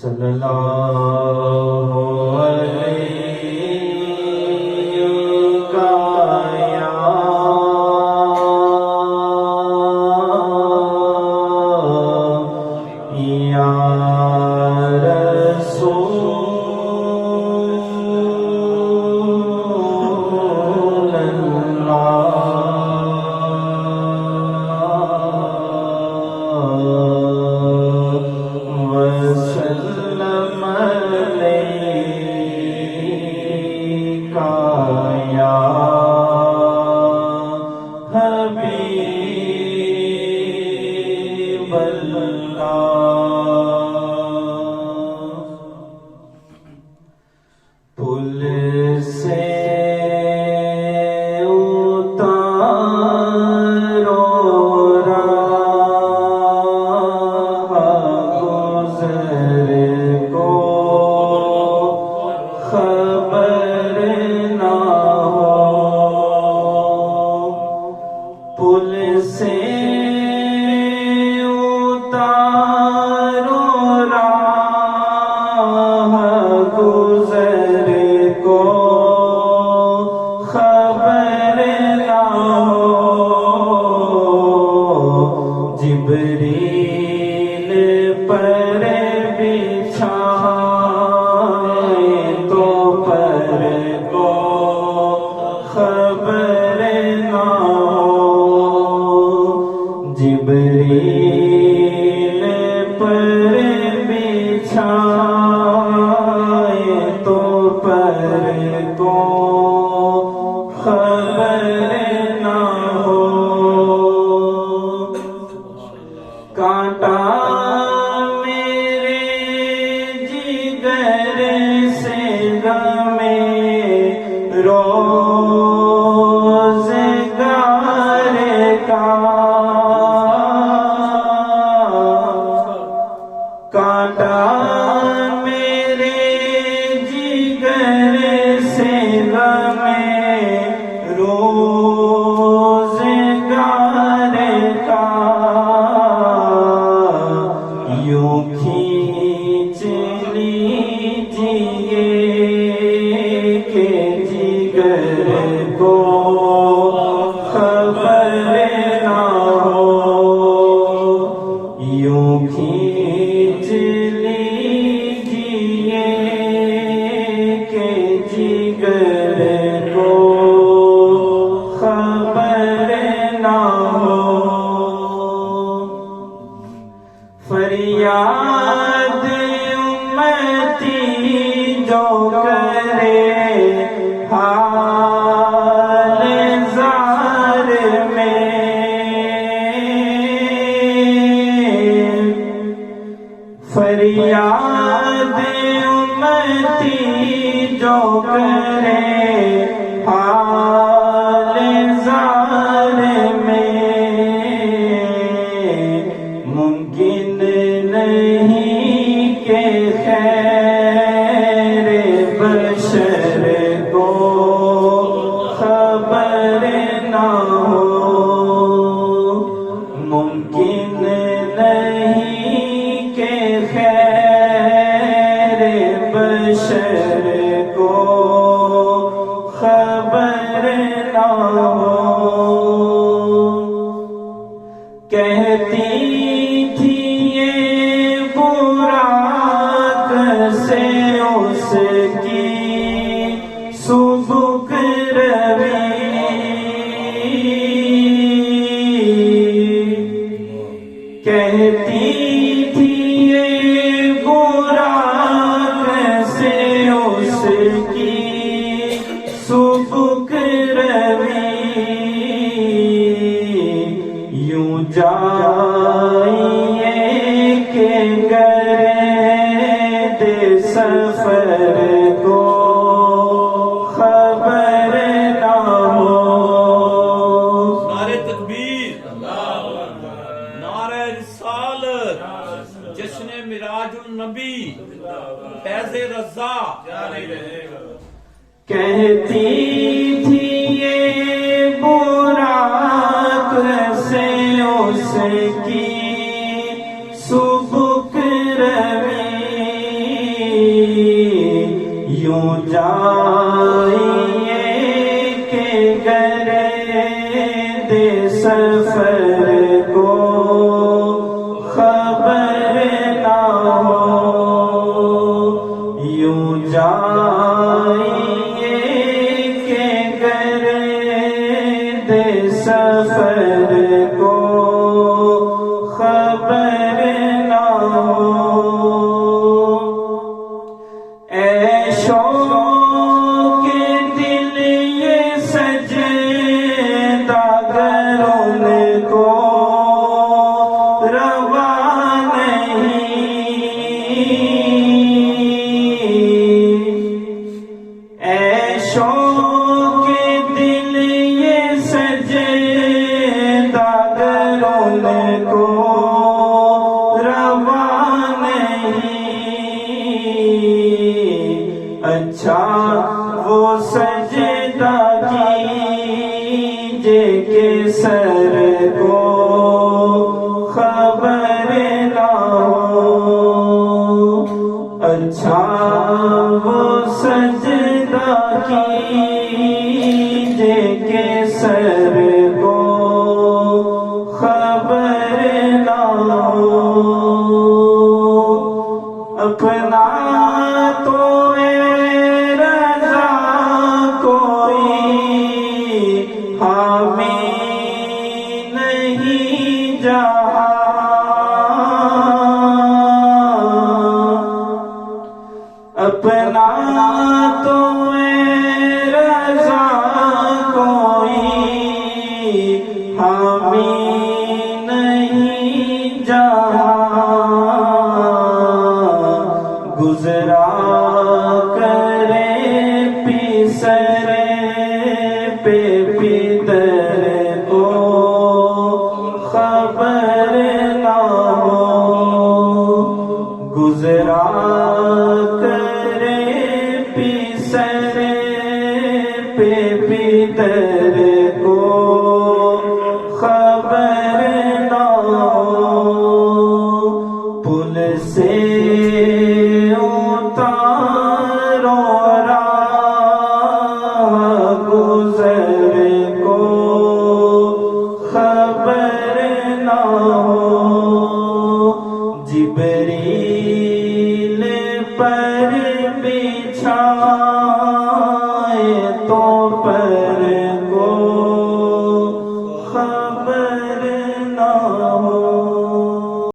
صلی اللہ علیہ کا یا رسول اللہ وسلم علیکا یا حبیب اللہ پل سے اتارو راہ گزر کو خبر نہ ہو پل سے اتارو راہ گزر کو خبر نہ ہو جبریل پر بچھائے تو پر کو خبر نہ ہو جبریل پر بچھائے تو پر کو خبر نہ ہو کانٹا میرے جگر سے غمِ روزگار کا کانٹا میرے جگر سے غمِ روزگار کا یوں کھینچ لیجیے کہ جگر کو خبر نہ ہو یوں کھینچ لیجیے کہ جگر کو خبر نہ ہو فریاد امتی جو کرے حال زار میں فریاد امتی جو کرے حال زار میں ممکن نہیں کہ خیر بشر کو خبر نہ ہو ممکن نہیں کہ خیر بشر کو خبر نہ ہو کہتی تھی یہ براق سے اس کی سبک روی کہتی تھی یہ براق سے اس کی سبک روی یوں جائیے کہ گرد سفر کو خبر نہ ہو نعرہ تکبیر نعرہ رسالت جشن معراج النبی فیض رضا کہتی تھی یہ براق سے اس کی سبک روی یوں جائیے کہ گرد سفر کو خبر نہ ہو، یوں جائیے کہ گرد سفر کو خبر نہ ہو۔ اے شوق دل یہ سجدہ گر ان کو روا نہیں، اے شوق دل یہ سجدہ گر ان کو روا نہیں، اچھا وہ سجدہ کیجے کہ سر کو خبر نہ ہو، اچھا وہ سجدہ کیجے کہ سر کو خبر نہ ہو۔ اپنا تو اے رضا کوئی حامی نہیں جہاں، اپنا تو اے رضا کوئی حامی نہیں جہاں، گزرا کرے پیسر پہ پیدر کو خبر نہ ہو، گزرا کرے پیسر پہ پیدر کو خبر نہ ہو، پل سے اتارو راہ گزر کو خبر نہ ہو، جبریل